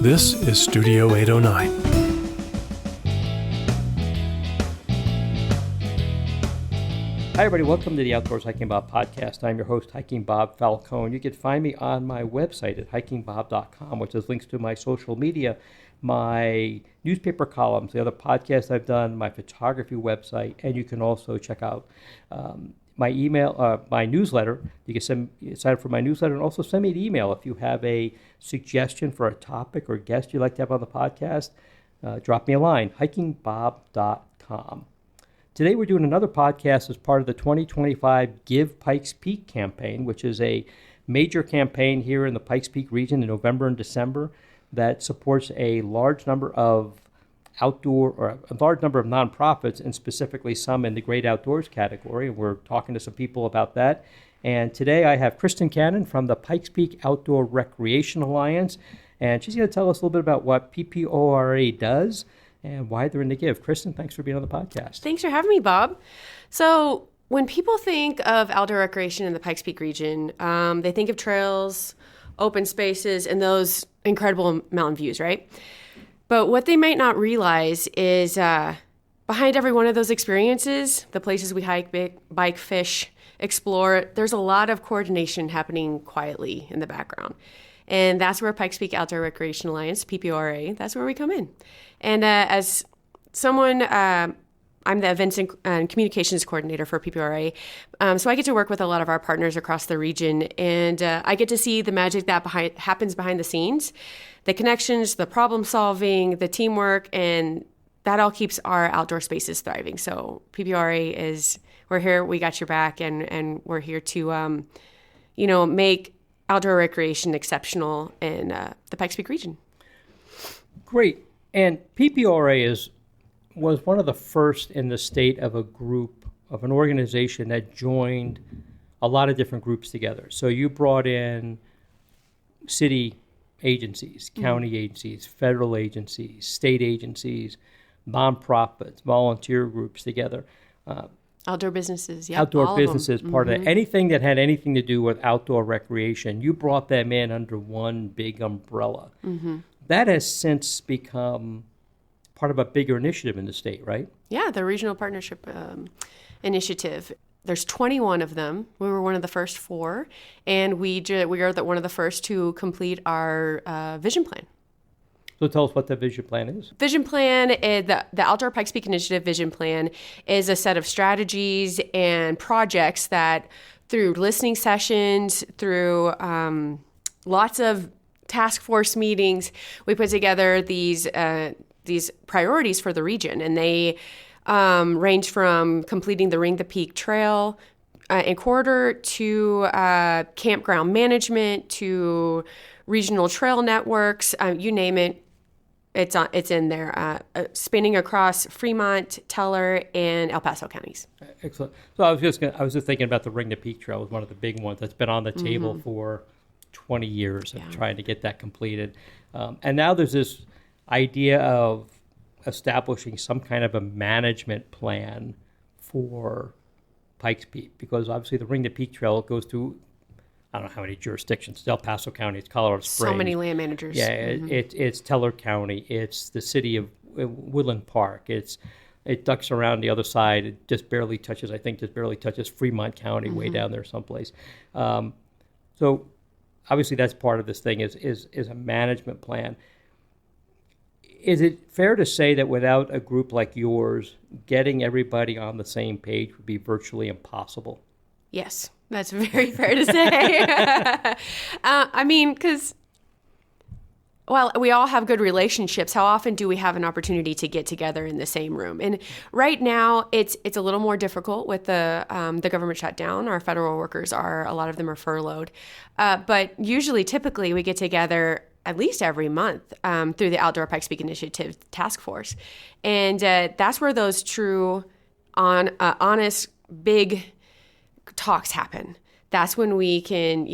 This is Studio 809. Hi, everybody. Welcome to the Outdoors Hiking Bob podcast. I'm your host, Hiking Bob Falcone. You can find me on my website at hikingbob.com, which has links to my social media, my newspaper columns, the other podcasts I've done, my photography website, and you can also check out my email, my newsletter. You can sign up for my newsletter and also send me an email if you have a suggestion for a topic or guest you'd like to have on the podcast. Drop me a line, hikingbob.com. Today we're doing another podcast as part of the 2025 Give Pikes Peak campaign, which is a major campaign here in the Pikes Peak region in November and December that supports a large number of nonprofits, and specifically some in the great outdoors category. And we're talking to some people about that. And today I have Kristen Cannon from the Pikes Peak Outdoor Recreation Alliance, and she's going to tell us a little bit about what PPORA does and why they're in the Give. Kristen, thanks for being on the podcast. Thanks for having me, Bob. So when people think of outdoor recreation in the Pikes Peak region, they think of trails, open spaces, and those incredible mountain views, right? But what they might not realize is behind every one of those experiences, the places we hike, bike, fish, explore, there's a lot of coordination happening quietly in the background. And that's where Pikes Peak Outdoor Recreation Alliance, PPORA, that's where we come in. And as someone, I'm the events and communications coordinator for PPORA, so I get to work with a lot of our partners across the region, and I get to see the magic that happens behind the scenes, the connections, the problem solving, the teamwork, and that all keeps our outdoor spaces thriving. So PPORA we're here, we got your back, and we're here to, make outdoor recreation exceptional in the Pikes Peak region. Great. And PPORA was one of the first in the state of an organization that joined a lot of different groups together. So you brought in city agencies, county agencies, federal agencies, state agencies, nonprofits, volunteer groups together. Outdoor businesses, yeah. Outdoor businesses, part of it. Anything that had anything to do with outdoor recreation, you brought them in under one big umbrella. Mm-hmm. That has since become part of a bigger initiative in the state, right? Yeah, the Regional Partnership Initiative. There's 21 of them. We were one of the first 4, and we are one of the first to complete our vision plan. So tell us what the vision plan is. Vision plan, the Outdoor Pikes Peak Initiative vision plan is a set of strategies and projects that through listening sessions, through lots of task force meetings, we put together these priorities for the region. And they range from completing the Ring the Peak Trail and corridor to campground management to regional trail networks, you name it. It's in there, spanning across Fremont, Teller, and El Paso counties. Excellent. So I was just thinking about the Ring the Peak Trail was one of the big ones that's been on the table for 20 years of trying to get that completed. And now there's this idea of establishing some kind of a management plan for Pikes Peak, because obviously the Ring the Peak Trail goes through, I don't know how many jurisdictions. It's El Paso County, it's Colorado Springs. So many land managers. Yeah, it's Teller County, it's the city of Woodland Park, it ducks around the other side. It just barely touches Fremont County, way down there someplace. So obviously that's part of this thing is a management plan. Is it fair to say that without a group like yours, getting everybody on the same page would be virtually impossible? Yes. That's very fair to say. Because while we all have good relationships, how often do we have an opportunity to get together in the same room? And right now, it's a little more difficult with the government shutdown. Our federal workers a lot of them are furloughed. But typically, we get together at least every month through the Outdoor Pikes Peak Initiative Task Force. And that's where those true, honest, big talks happen. That's when we can,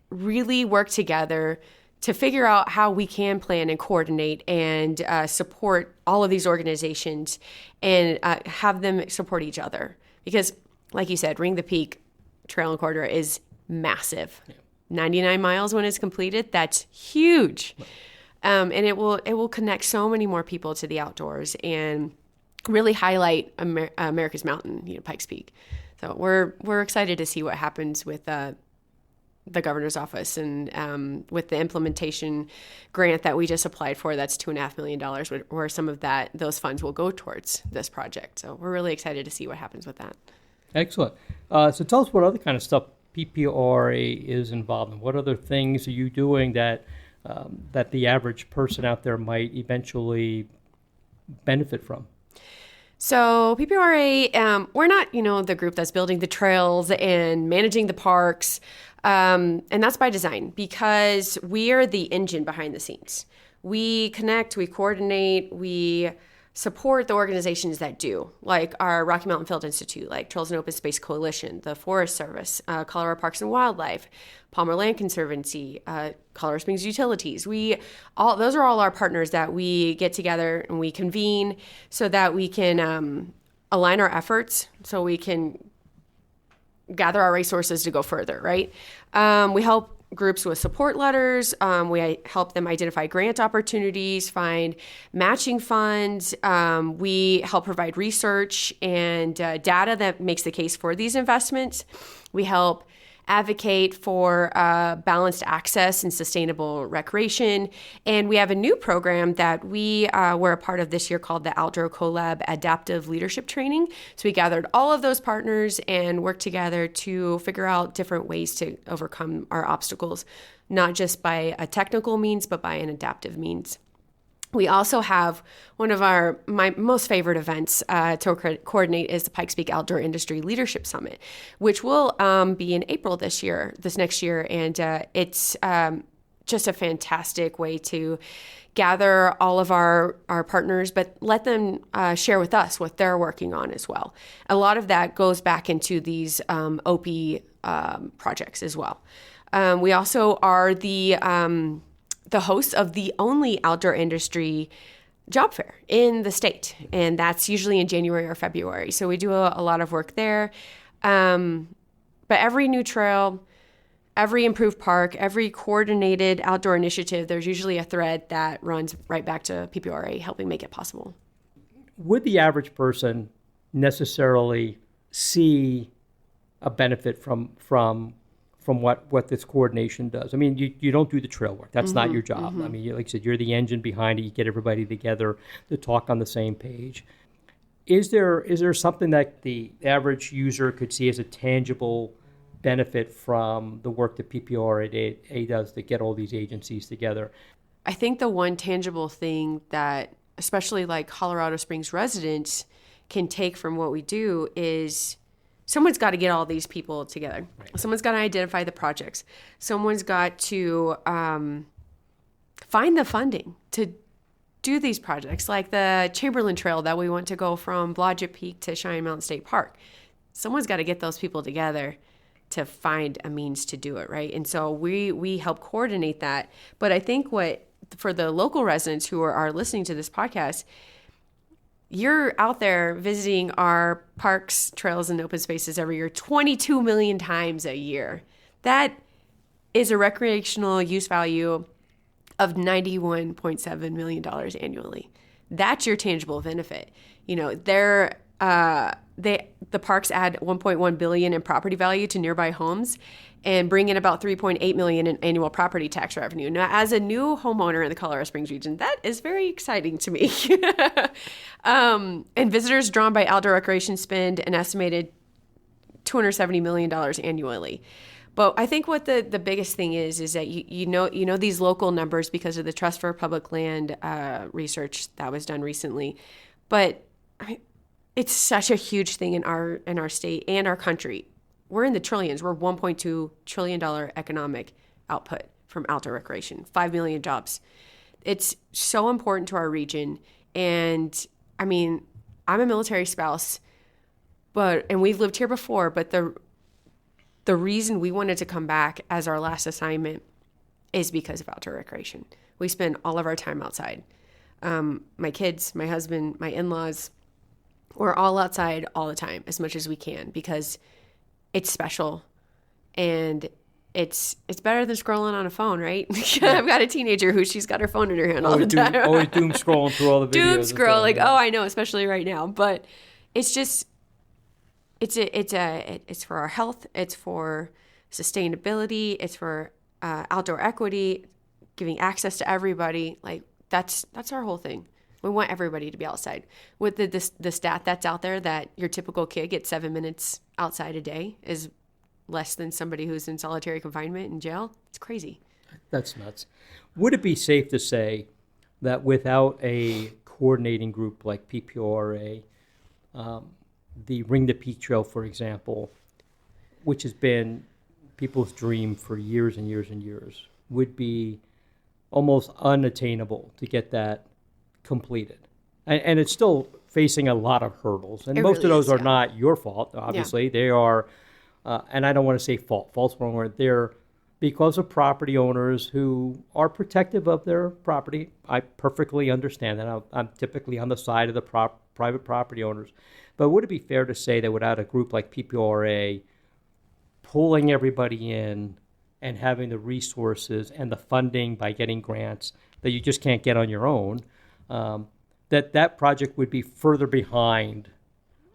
really work together to figure out how we can plan and coordinate and support all of these organizations and have them support each other. Because, like you said, Ring the Peak Trail and Corridor is massive. 99 miles when it's completed. That's huge. And it will connect so many more people to the outdoors and really highlight America's mountain, Pikes Peak. So we're excited to see what happens with the governor's office and with the implementation grant that we just applied for. That's $2.5 million, where some of those funds will go towards this project. So we're really excited to see what happens with that. Excellent. So tell us what other kind of stuff PPRA is involved in. What other things are you doing that the average person out there might eventually benefit from? So PPRA, we're not, the group that's building the trails and managing the parks. And that's by design, because we are the engine behind the scenes. We connect, we coordinate, we support the organizations that do, like our Rocky Mountain Field Institute, like Trails and Open Space Coalition, the Forest Service, Colorado Parks and Wildlife, Palmer Land Conservancy, Colorado Springs Utilities. Those are all our partners that we get together and we convene so that we can align our efforts, so we can gather our resources to go further, right? We help groups with support letters. We help them identify grant opportunities, find matching funds. We help provide research and data that makes the case for these investments. We help advocate for balanced access and sustainable recreation. And we have a new program that we were a part of this year called the Outdoor Collab Adaptive Leadership Training. So we gathered all of those partners and worked together to figure out different ways to overcome our obstacles, not just by a technical means, but by an adaptive means. We also have one of my most favorite events to coordinate is the Pikes Peak Outdoor Industry Leadership Summit, which will be in April this next year. And it's just a fantastic way to gather all of our partners, but let them share with us what they're working on as well. A lot of that goes back into these OP projects as well. We also are the hosts of the only outdoor industry job fair in the state, and that's usually in January or February. So we do a lot of work there. But every new trail, every improved park, every coordinated outdoor initiative, there's usually a thread that runs right back to PPRA helping make it possible. Would the average person necessarily see a benefit from what this coordination does? I mean, you don't do the trail work. That's not your job. I mean, like I said, you're the engine behind it. You get everybody together to talk on the same page. Is there something that the average user could see as a tangible benefit from the work that PPRA does to get all these agencies together? I think the one tangible thing that especially like Colorado Springs residents can take from what we do is someone's got to get all these people together. Right. Someone's got to identify the projects. Someone's got to find the funding to do these projects, like the Chamberlain Trail that we want to go from Blodgett Peak to Cheyenne Mountain State Park. Someone's got to get those people together to find a means to do it, right? And so we help coordinate that. But I think for the local residents who are listening to this podcast, you're out there visiting our parks, trails, and open spaces every year 22 million times a year. That is a recreational use value of $91.7 million annually. That's your tangible benefit. The parks add $1.1 billion in property value to nearby homes and bring in about $3.8 million in annual property tax revenue. Now, as a new homeowner in the Colorado Springs region, that is very exciting to me. And visitors drawn by outdoor recreation spend an estimated $270 million annually. But I think what the biggest thing is that you know these local numbers because of the Trust for Public Land research that was done recently. But it's such a huge thing in our state and our country. We're in the trillions. We're $1.2 trillion economic output from outdoor recreation, 5 million jobs. It's so important to our region. And I mean, I'm a military spouse, and we've lived here before, but the reason we wanted to come back as our last assignment is because of outdoor recreation. We spend all of our time outside. My kids, my husband, my in-laws, we're all outside all the time as much as we can because it's special and it's better than scrolling on a phone, right? I've got a teenager who she's got her phone in her hand all the time. Always doom scrolling through all the videos. Doom scroll, like, oh, I know, especially right now. But it's just, it's for our health. It's for sustainability. It's for outdoor equity, giving access to everybody. Like that's our whole thing. We want everybody to be outside. With the stat that's out there that your typical kid gets 7 minutes outside a day is less than somebody who's in solitary confinement in jail. It's crazy. That's nuts. Would it be safe to say that without a coordinating group like PPORA, the Ring the Peak Trail, for example, which has been people's dream for years and years and years, would be almost unattainable to get that completed? And it's still facing a lot of hurdles. And most of those are not your fault, obviously. Yeah. They are... and I don't want to say fault. Fault's wrong word. They're because of property owners who are protective of their property. I perfectly understand that. I'm typically on the side of the private property owners. But would it be fair to say that without a group like PPORA pulling everybody in and having the resources and the funding by getting grants that you just can't get on your own, that project would be further behind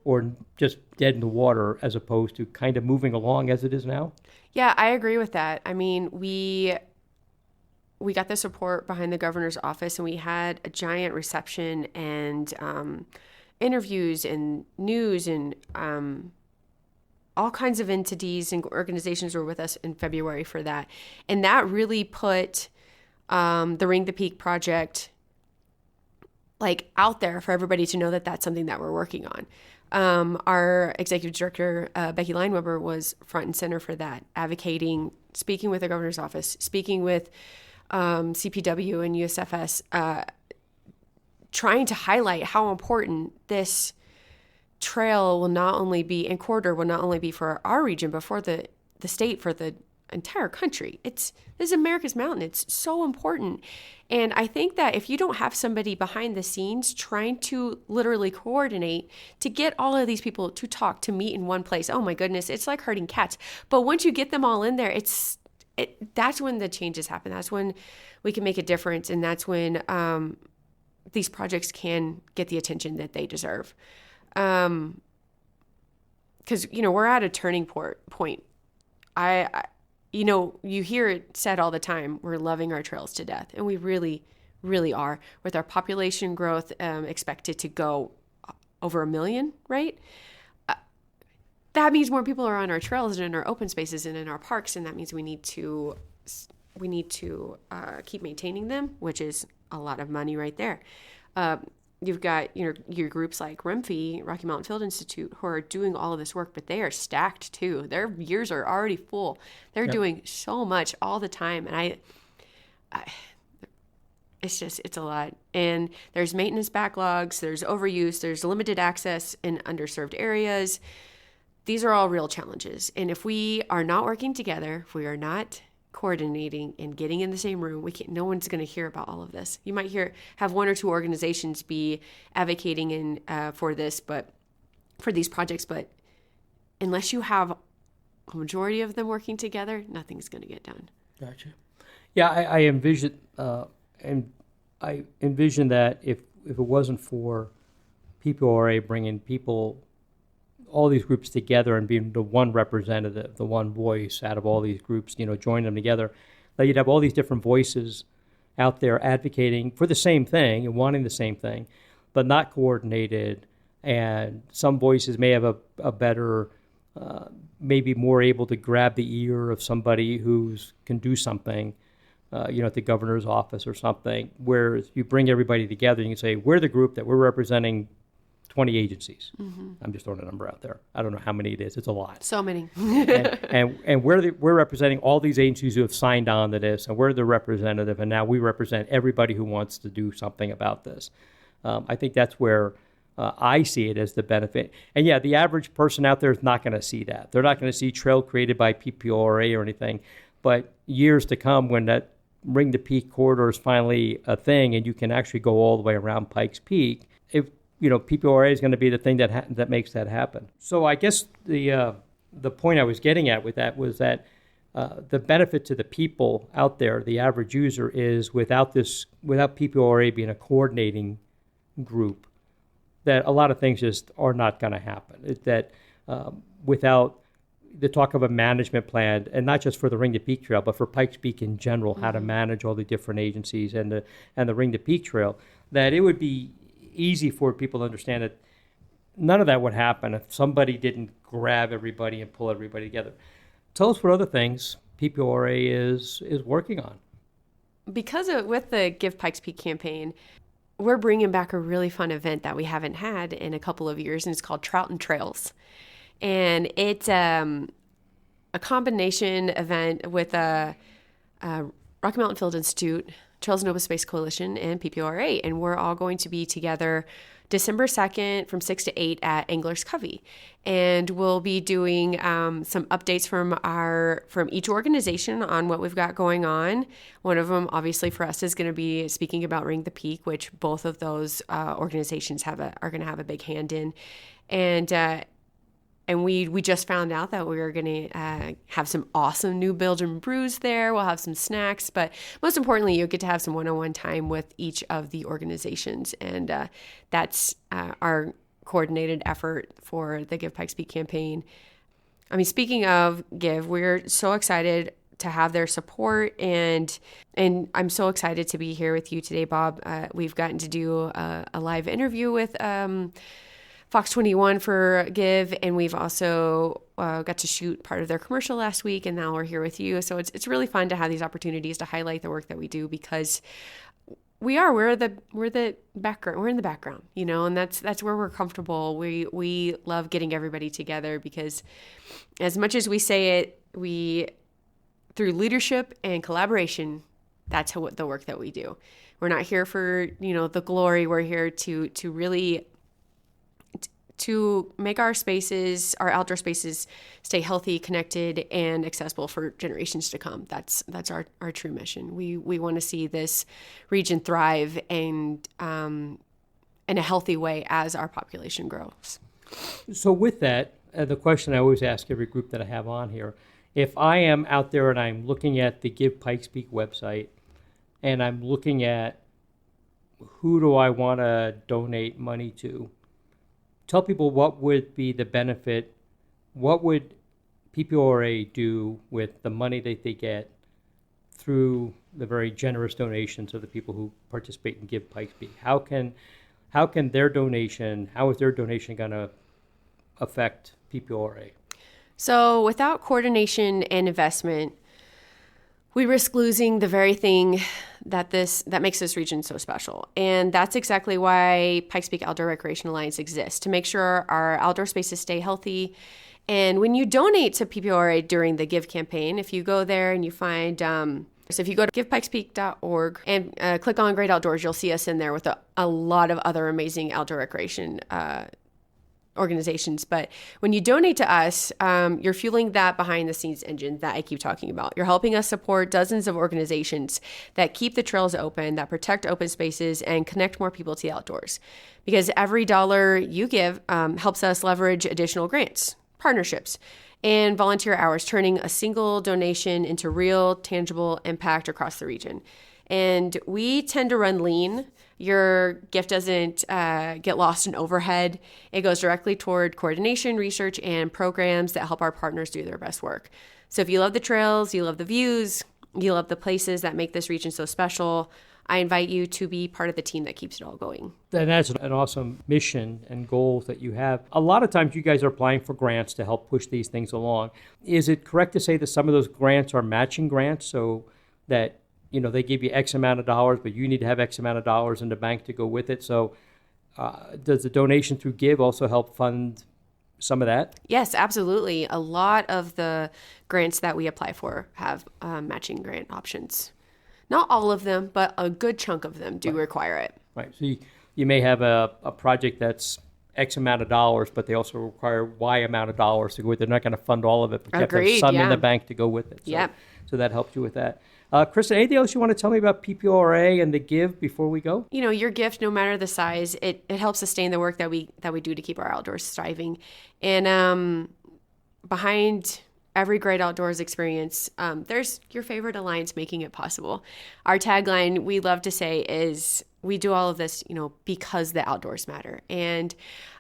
or just dead in the water as opposed to kind of moving along as it is now? Yeah, I agree with that. I mean, we got the support behind the governor's office, and we had a giant reception and interviews and news, and all kinds of entities and organizations were with us in February for that. And that really put the Ring the Peak project like out there for everybody to know that that's something that we're working on. Our executive director, Becky Lineweber, was front and center for that, advocating, speaking with the governor's office, speaking with CPW and USFS, trying to highlight how important this trail will not only be, and corridor will not only be for our region, but for the state, for the entire country. This is America's mountain. It's so important. And I think that if you don't have somebody behind the scenes trying to literally coordinate to get all of these people to talk, to meet in one place, oh my goodness, it's like herding cats. But once you get them all in there, that's when the changes happen. That's when we can make a difference. And that's when these projects can get the attention that they deserve. Because, we're at a turning point. You hear it said all the time, we're loving our trails to death. And we really, really are. With our population growth expected to go over 1 million, right? That means more people are on our trails and in our open spaces and in our parks. And that means we need to keep maintaining them, which is a lot of money right there. You've got your groups like RMFI, Rocky Mountain Field Institute, who are doing all of this work, but they are stacked too. Their years are already full. They're doing so much all the time, and it's a lot. And there's maintenance backlogs, there's overuse, there's limited access in underserved areas. These are all real challenges. And if we are not working together, if we are not coordinating and getting in the same room, no one's going to hear about all of this. You might have one or two organizations be advocating for this, but for these projects, but unless you have a majority of them working together, nothing's going to get done. Gotcha. Yeah, I envision that if it wasn't for PPORA bringing all these groups together and being the one representative, the one voice out of all these groups, join them together, that you'd have all these different voices out there advocating for the same thing and wanting the same thing, but not coordinated. And some voices may have a better, maybe more able to grab the ear of somebody who can do something, at the governor's office or something, where you bring everybody together and you can say, we're the group that we're representing 20 agencies. Mm-hmm. I'm just throwing a number out there. I don't know how many it is. It's a lot. So many. and we're representing all these agencies who have signed on to this, and we're the representative, and now we represent everybody who wants to do something about this. I think that's where I see it as the benefit. And yeah, the average person out there is not going to see that. They're not going to see trail created by PPORA or anything. But years to come, when that Ring the Peak corridor is finally a thing, and you can actually go all the way around Pikes Peak, PPORA is going to be the thing that makes that happen. So I guess the point I was getting at with that was that the benefit to the people out there, the average user, is without PPORA being a coordinating group, that a lot of things just are not going to happen. Without the talk of a management plan, and not just for the Ring to Peak Trail, but for Pikes Peak in general, how to manage all the different agencies and the Ring to Peak Trail, that it would be easy for people to understand that none of that would happen if somebody didn't grab everybody and pull everybody together. Tell us what other things PPORA is working on. With the Give Pikes Peak campaign, we're bringing back a really fun event that we haven't had in a couple of years, and it's called Trout and Trails. And it's a combination event with Rocky Mountain Field Institute, Trails and Open Space Coalition, and PPORA. And we're all going to be together December 2nd from 6 to 8 at Anglers Covey. And we'll be doing some updates from each organization on what we've got going on. One of them, obviously, for us is going to be speaking about Ring the Peak, which both of those organizations are going to have a big hand in. And we just found out that we were going to have some awesome new Belgian brews there. We'll have some snacks, but most importantly, you'll get to have some one-on-one time with each of the organizations. And that's our coordinated effort for the Give Pikes Peak campaign. I mean, speaking of Give, we're so excited to have their support, and I'm so excited to be here with you today, Bob. We've gotten to do a live interview with Fox 21 for Give, and we've also got to shoot part of their commercial last week, and now we're here with you. So it's really fun to have these opportunities to highlight the work that we do, because we're the background. We're in the background, and that's where we're comfortable. We love getting everybody together, because as much as we say it, we, through leadership and collaboration, that's the work that we do. We're not here for the glory. We're here to really to make our outdoor spaces, stay healthy, connected, and accessible for generations to come. That's our true mission. We want to see this region thrive and in a healthy way as our population grows. So with that, the question I always ask every group that I have on here, if I am out there and I'm looking at the Give Pikes Peak website, and I'm looking at who do I want to donate money to, tell people what would be the benefit, what would PPORA do with the money that they get through the very generous donations of the people who participate in Give Pikes Peak? How is their donation going to affect PPORA? So without coordination and investment, we risk losing the very thing that makes this region so special. And that's exactly why Pikes Peak Outdoor Recreation Alliance exists, to make sure our outdoor spaces stay healthy. And when you donate to PPORA during the Give campaign, if you go there and you find, so if you go to givepikespeak.org and click on Great Outdoors, you'll see us in there with a lot of other amazing outdoor recreation organizations. But when you donate to us, you're fueling that behind the scenes engine that I keep talking about. You're helping us support dozens of organizations that keep the trails open, that protect open spaces, and connect more people to the outdoors. Because every dollar you give helps us leverage additional grants, partnerships, and volunteer hours, turning a single donation into real, tangible impact across the region. And we tend to run lean. Your gift doesn't get lost in overhead. It goes directly toward coordination, research, and programs that help our partners do their best work. So if you love the trails, you love the views, you love the places that make this region so special, I invite you to be part of the team that keeps it all going. And that's an awesome mission and goals that you have. A lot of times you guys are applying for grants to help push these things along. Is it correct to say that some of those grants are matching grants, so that they give you X amount of dollars, but you need to have X amount of dollars in the bank to go with it? So does the donation through Give also help fund some of that? Yes, absolutely. A lot of the grants that we apply for have matching grant options. Not all of them, but a good chunk of them do require it. Right. So you may have a project that's X amount of dollars, but they also require Y amount of dollars to go with it. They're not going to fund all of it, but you have to have some in the bank to go with it. So that helps you with that. Kristen, anything else you want to tell me about PPORA and the Give before we go? Your gift, no matter the size, it helps sustain the work that we do to keep our outdoors thriving. And behind every great outdoors experience, there's your favorite alliance making it possible. Our tagline, we love to say, is we do all of this, because the outdoors matter. And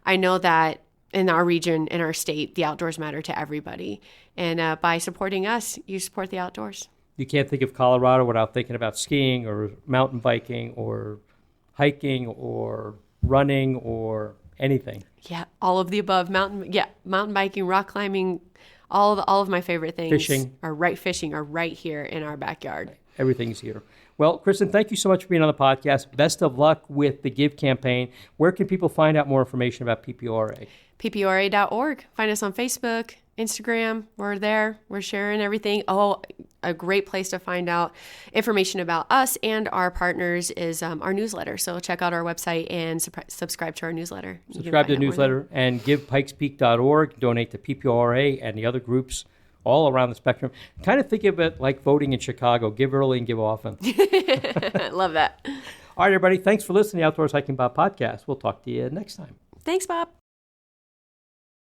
I know that in our region, in our state, the outdoors matter to everybody. And by supporting us, you support the outdoors. You can't think of Colorado without thinking about skiing or mountain biking or hiking or running or anything. Yeah, all of the above. Mountain biking, rock climbing, all of my favorite things. Fishing are right here in our backyard. Everything's here. Well, Kristen, thank you so much for being on the podcast. Best of luck with the Give campaign. Where can people find out more information about PPORA? PPORA.org. Find us on Facebook, Instagram. We're there. We're sharing everything. Oh, a great place to find out information about us and our partners is our newsletter. So check out our website and subscribe to our newsletter. Subscribe to the newsletter and give pikespeak.org. Donate to PPORA and the other groups all around the spectrum. Kind of think of it like voting in Chicago. Give early and give often. Love that. All right, everybody. Thanks for listening to the Outdoors Hiking Bob podcast. We'll talk to you next time. Thanks, Bob.